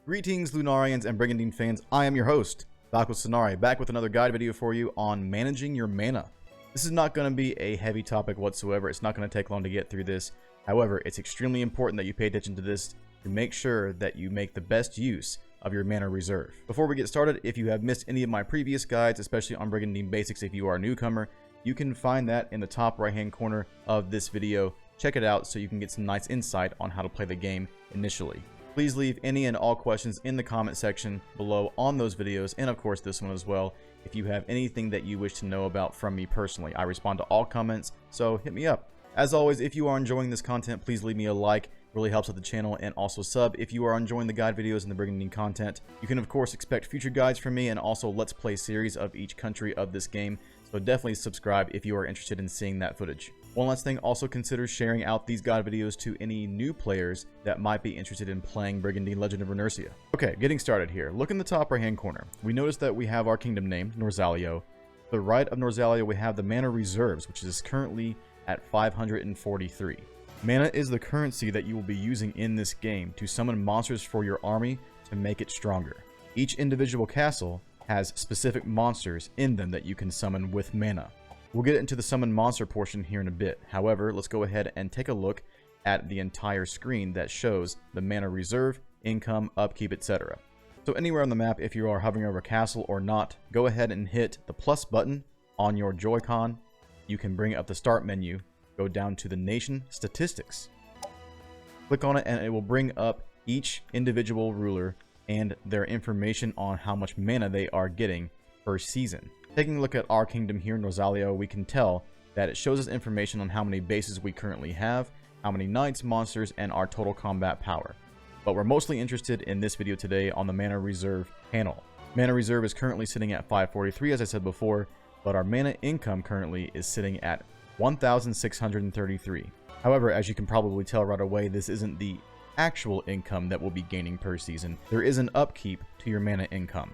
Greetings, Lunarians and Brigandine fans. I am your host, back with Sonari, back with another guide video for you on managing your mana. This is not going to be a heavy topic whatsoever. It's not going to take long to get through this. However, it's extremely important that you pay attention to this to make sure that you make the best use of your mana reserve. Before we get started, if you have missed any of my previous guides, especially on Brigandine Basics if you are a newcomer, you can find that in the top right hand corner of this video. Check it out so you can get some nice insight on how to play the game initially. Please leave any and all questions in the comment section below on those videos, and of course this one as well, if you have anything that you wish to know about from me personally. I respond to all comments, so hit me up. As always, if you are enjoying this content, please leave me a like. It really helps out the channel, and also sub if you are enjoying the guide videos and the Brigandine content. You can of course expect future guides from me and also Let's Play series of each country of this game, so definitely subscribe if you are interested in seeing that footage. One last thing, also consider sharing out these guide videos to any new players that might be interested in playing Brigandine Legend of Runersia. Okay, getting started here. Look in the top right hand corner. We notice that we have our kingdom named Norzalio. To the right of Norzalio we have the mana reserves, which is currently at 543. Mana is the currency that you will be using in this game to summon monsters for your army to make it stronger. Each individual castle has specific monsters in them that you can summon with mana. We'll get into the summon monster portion here in a bit. However, let's go ahead and take a look at the entire screen that shows the mana reserve, income, upkeep, etc. So anywhere on the map, if you are hovering over a castle or not, go ahead and hit the plus button on your Joy-Con. You can bring up the start menu, go down to the nation statistics. Click on it and it will bring up each individual ruler and their information on how much mana they are getting per season. Taking a look at our kingdom here, Norzalio, we can tell that it shows us information on how many bases we currently have, how many knights, monsters, and our total combat power. But we're mostly interested in this video today on the mana reserve panel. Mana reserve is currently sitting at 543, as I said before, but our mana income currently is sitting at 1,633. However, as you can probably tell right away, this isn't the actual income that we'll be gaining per season. There is an upkeep to your mana income.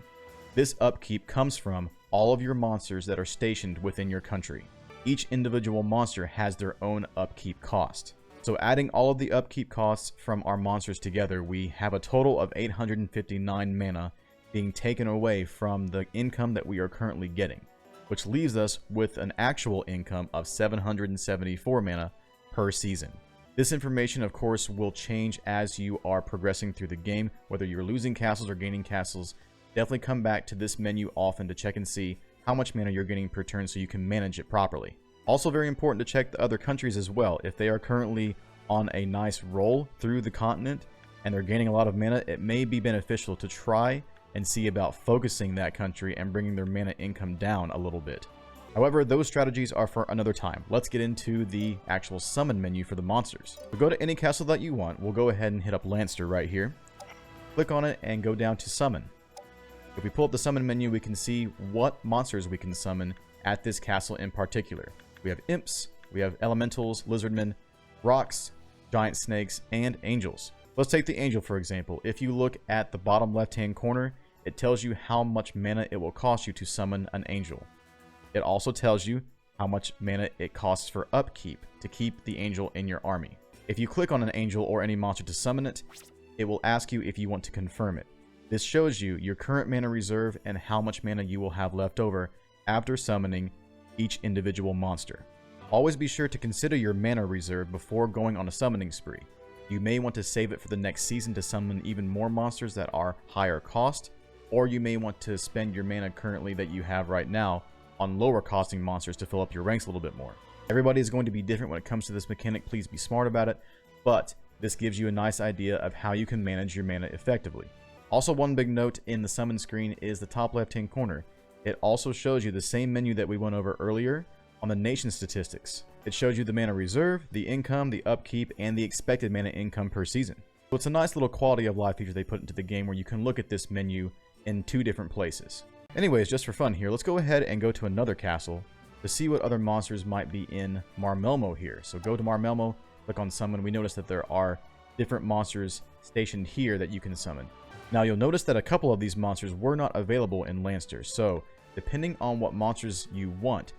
This upkeep comes from all of your monsters that are stationed within your country. Each individual monster has their own upkeep cost. So adding all of the upkeep costs from our monsters together, we have a total of 859 mana being taken away from the income that we are currently getting, which leaves us with an actual income of 774 mana per season. This information, of course, will change as you are progressing through the game, whether you're losing castles or gaining castles. Definitely come back to this menu often to check and see how much mana you're getting per turn so you can manage it properly. Also very important to check the other countries as well. If they are currently on a nice roll through the continent and they're gaining a lot of mana, it may be beneficial to try and see about focusing that country and bringing their mana income down a little bit. However, those strategies are for another time. Let's get into the actual summon menu for the monsters. So go to any castle that you want. We'll go ahead and hit up Lancer right here. Click on it and go down to summon. If we pull up the summon menu, we can see what monsters we can summon at this castle in particular. We have imps, we have elementals, lizardmen, rocks, giant snakes, and angels. Let's take the angel for example. If you look at the bottom left hand corner, it tells you how much mana it will cost you to summon an angel. It also tells you how much mana it costs for upkeep to keep the angel in your army. If you click on an angel or any monster to summon it, it will ask you if you want to confirm it. This shows you your current mana reserve and how much mana you will have left over after summoning each individual monster. Always be sure to consider your mana reserve before going on a summoning spree. You may want to save it for the next season to summon even more monsters that are higher cost, or you may want to spend your mana currently that you have right now on lower costing monsters to fill up your ranks a little bit more. Everybody is going to be different when it comes to this mechanic. Please be smart about it, but this gives you a nice idea of how you can manage your mana effectively. Also, one big note in the summon screen is the top left hand corner. It also shows you the same menu that we went over earlier on the nation statistics. It shows you the mana reserve, the income, the upkeep, and the expected mana income per season. So it's a nice little quality of life feature they put into the game where you can look at this menu in two different places. Anyways, just for fun here, let's go ahead and go to another castle to see what other monsters might be in Marmelmo here. So go to Marmelmo, click on summon. We notice that there are different monsters stationed here that you can summon. Now you'll notice that a couple of these monsters were not available in Lancer, so depending on what monsters you want,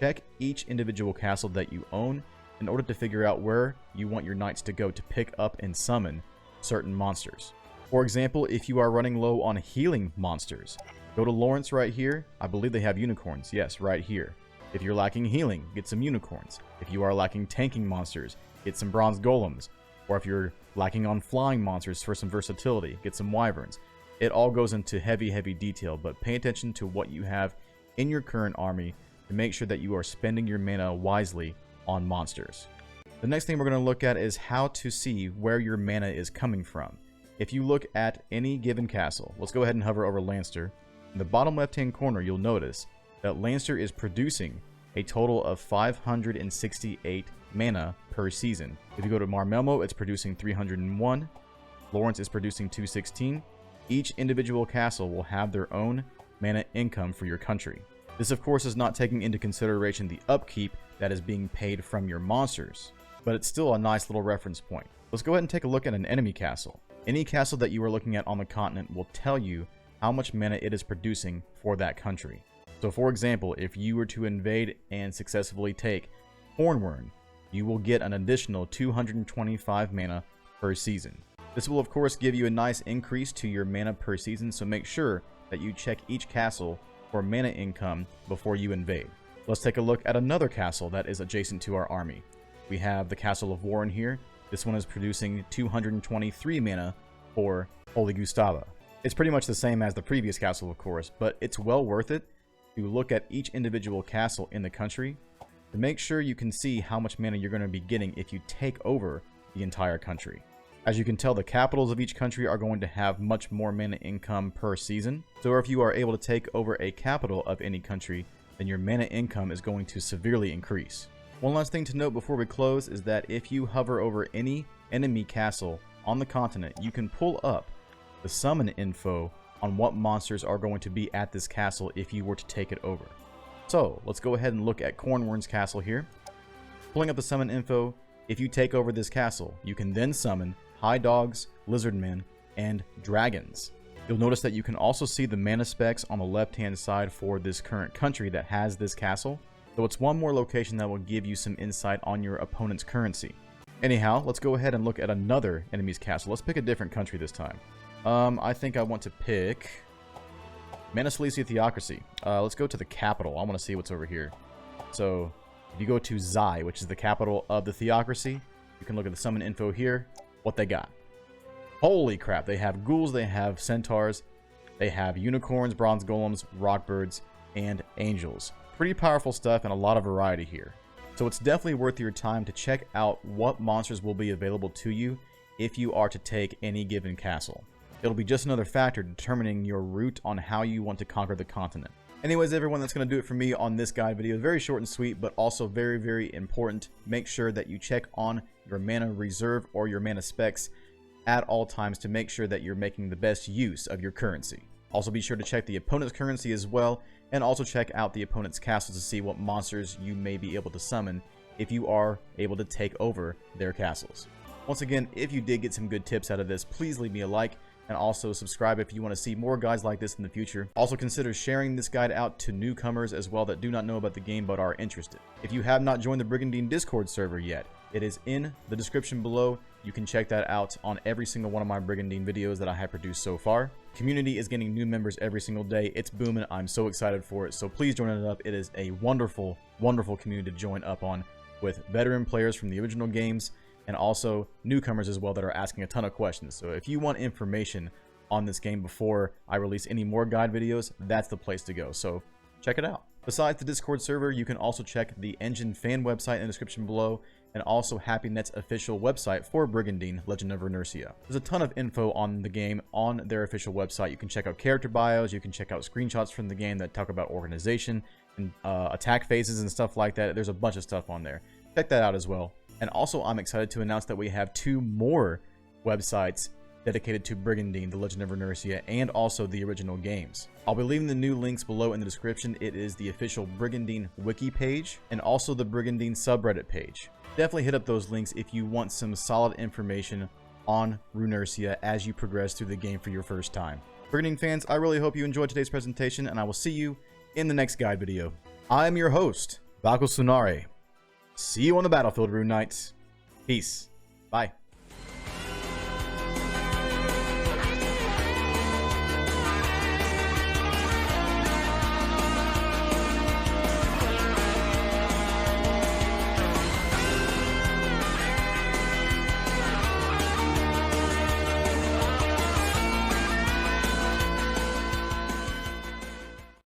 check each individual castle that you own in order to figure out where you want your knights to go to pick up and summon certain monsters. For example, if you are running low on healing monsters, go to Lawrence right here. I believe they have unicorns. Yes, right here. If you're lacking healing, get some unicorns. If you are lacking tanking monsters, get some bronze golems. Or if you're lacking on flying monsters for some versatility, get some wyverns. It all goes into heavy detail, but pay attention to what you have in your current army to make sure that you are spending your mana wisely on monsters. The next thing we're going to look at is how to see where your mana is coming from. If you look at any given castle, let's go ahead and hover over Lancer. In the bottom left hand corner, you'll notice that Lancer is producing a total of 568 mana per season. If you go to Marmelmo, it's producing 301. Lawrence is producing 216. Each individual castle will have their own mana income for your country. This of course is not taking into consideration the upkeep that is being paid from your monsters, but it's still a nice little reference point. Let's go ahead and take a look at an enemy castle. Any castle that you are looking at on the continent will tell you how much mana it is producing for that country. So for example, if you were to invade and successfully take Hornwern, you will get an additional 225 mana per season. This will of course give you a nice increase to your mana per season, so make sure that you check each castle for mana income before you invade. Let's take a look at another castle that is adjacent to our army. We have the Castle of Warren here. This one is producing 223 mana for Holy Gustava. It's pretty much the same as the previous castle of course, but it's well worth it to look at each individual castle in the country to make sure you can see how much mana you're going to be getting if you take over the entire country. As you can tell, the capitals of each country are going to have much more mana income per season. So if you are able to take over a capital of any country, then your mana income is going to severely increase. One last thing to note before we close is that if you hover over any enemy castle on the continent, you can pull up the summon info on what monsters are going to be at this castle if you were to take it over. So let's go ahead and look at Cornwern's castle here. Pulling up the summon info, if you take over this castle, you can then summon high dogs, lizardmen, and dragons. You'll notice that you can also see the mana specs on the left hand side for this current country that has this castle. So it's one more location that will give you some insight on your opponent's currency. Anyhow, let's go ahead and look at another enemy's castle. Let's pick a different country this time. I think I want to pick Manaslesia Theocracy. Let's go to the capital. I want to see what's over here. So if you go to Zai, which is the capital of the Theocracy, you can look at the summon info here. What they got. Holy crap, they have ghouls, they have centaurs, they have unicorns, bronze golems, rockbirds, and angels. Pretty powerful stuff and a lot of variety here. So it's definitely worth your time to check out what monsters will be available to you if you are to take any given castle. It'll be just another factor determining your route on how you want to conquer the continent. Anyways, everyone, that's going to do it for me on this guide video. Very short and sweet, but also very important. Make sure that you check on your mana reserve or your mana specs at all times to make sure that you're making the best use of your currency. Also be sure to check the opponent's currency as well, and also check out the opponent's castle to see what monsters you may be able to summon if you are able to take over their castles. Once again, if you did get some good tips out of this, please leave me a like, and also subscribe if you want to see more guides like this in the future. Also consider sharing this guide out to newcomers as well that do not know about the game but are interested. If you have not joined the Brigandine Discord server yet, it is in the description below. You can check that out on every single one of my Brigandine videos that I have produced so far. Community is getting new members every single day. It's booming. I'm so excited for it. So please join it up. It is a wonderful community to join up on with veteran players from the original games and also newcomers as well that are asking a ton of questions. So if you want information on this game before I release any more guide videos, that's the place to go. So check it out. Besides the Discord server, you can also check the Engine fan website in the description below, and also HappyNet's official website for Brigandine, Legend of Runersia. There's a ton of info on the game on their official website. You can check out character bios, you can check out screenshots from the game that talk about organization and attack phases and stuff like that. There's a bunch of stuff on there. Check that out as well. And also, I'm excited to announce that we have 2 more websites dedicated to Brigandine, the Legend of Runersia, and also the original games. I'll be leaving the new links below in the description. It is the official Brigandine wiki page and also the Brigandine subreddit page. Definitely hit up those links if you want some solid information on Runersia as you progress through the game for your first time. Brigandine fans, I really hope you enjoyed today's presentation, and I will see you in the next guide video. I am your host, Baku Tsunare. See you on the battlefield, Rune Knights. Peace. Bye.